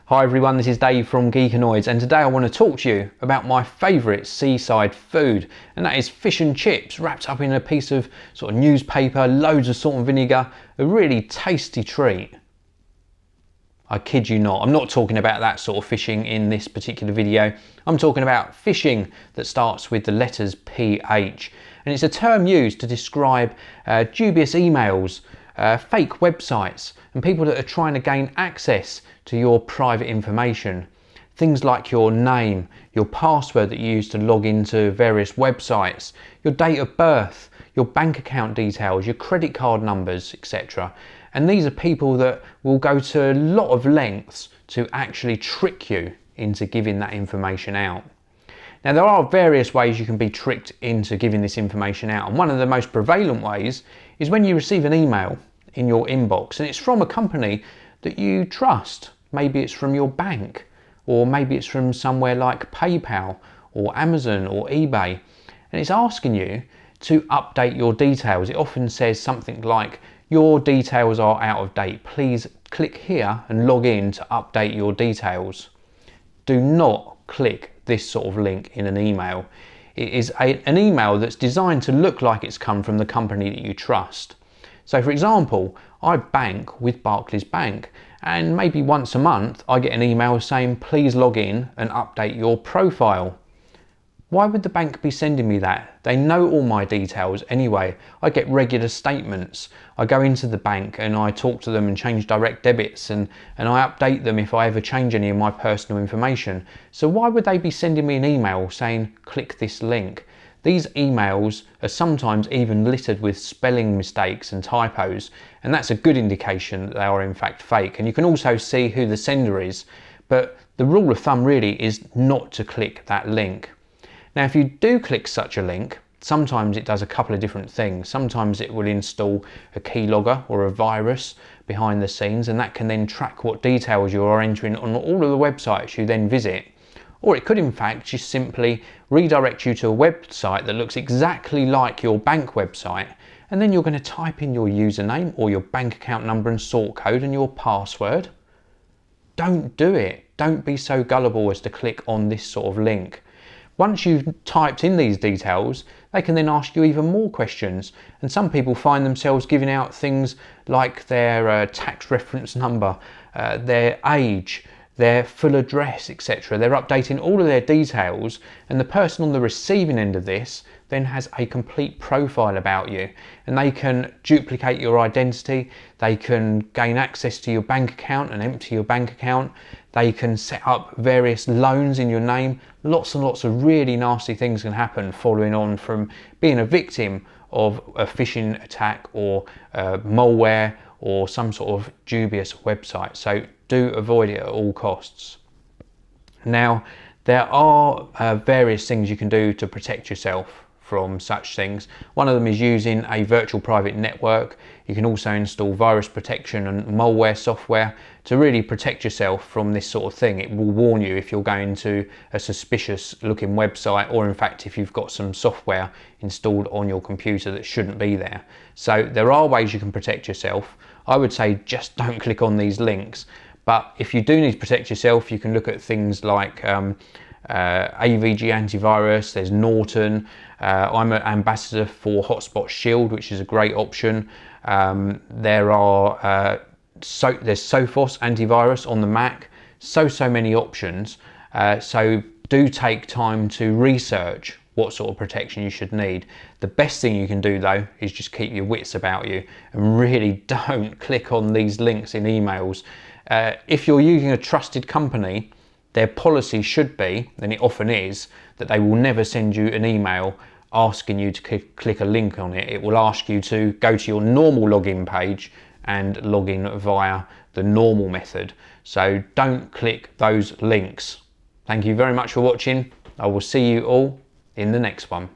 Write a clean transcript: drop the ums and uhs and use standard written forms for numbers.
Hi everyone, this is Dave from Geekanoids, and today I want to talk to you about my favourite seaside food, and that is fish and chips wrapped up in a piece of sort of newspaper, loads of salt and vinegar, a really tasty treat. I kid you not, I'm not talking about that sort of fishing in this particular video. I'm talking about fishing that starts with the letters PH, and it's a term used to describe dubious emails, fake websites, and people that are trying to gain access to your private information. Things like your name, your password that you use to log into various websites, your date of birth, your bank account details, your credit card numbers, etc. And these are people that will go to a lot of lengths to actually trick you into giving that information out. Now, there are various ways you can be tricked into giving this information out, and one of the most prevalent ways is when you receive an email in your inbox and it's from a company that you trust. Maybe it's from your bank, or maybe it's from somewhere like PayPal or Amazon or eBay, and it's asking you to update your details. It often says something like, your details are out of date, please click here and log in to update your details. Do not click this sort of link in an email. It is an email that's designed to look like it's come from the company that you trust. So for example, I bank with Barclays Bank, and maybe once a month I get an email saying please log in and update your profile. Why would the bank be sending me that? They know all my details anyway. I get regular statements. I go into the bank and I talk to them and change direct debits, and I update them if I ever change any of my personal information. So why would they be sending me an email saying click this link? These emails are sometimes even littered with spelling mistakes and typos, and that's a good indication that they are in fact fake. And you can also see who the sender is, but the rule of thumb really is not to click that link. Now, if you do click such a link, sometimes it does a couple of different things. Sometimes it will install a keylogger or a virus behind the scenes, and that can then track what details you are entering on all of the websites you then visit. Or it could in fact just simply redirect you to a website that looks exactly like your bank website, and then you're going to type in your username or your bank account number and sort code and your password. Don't do it. Don't be so gullible as to click on this sort of link. Once you've typed in these details, they can then ask you even more questions, and some people find themselves giving out things like their tax reference number, their age, their full address, etc. They're updating all of their details, and the person on the receiving end of this then has a complete profile about you, and they can duplicate your identity, they can gain access to your bank account and empty your bank account, they can set up various loans in your name. Lots and lots of really nasty things can happen following on from being a victim of a phishing attack or malware or some sort of dubious website. So do avoid it at all costs. Now, there are various things you can do to protect yourself from such things. One of them is using a virtual private network. You can also install virus protection and malware software to really protect yourself from this sort of thing. It will warn you if you're going to a suspicious looking website, or in fact if you've got some software installed on your computer that shouldn't be there. So there are ways you can protect yourself. I would say just don't click on these links. But if you do need to protect yourself, you can look at things like AVG antivirus, there's Norton. I'm an ambassador for Hotspot Shield, which is a great option. There's Sophos antivirus on the Mac. So many options. So do take time to research what sort of protection you should need. The best thing you can do though is just keep your wits about you and really don't click on these links in emails. If you're using a trusted company, their policy should be, and it often is, that they will never send you an email asking you to click a link on it. It will ask you to go to your normal login page and log in via the normal method. So don't click those links. Thank you very much for watching. I will see you all in the next one.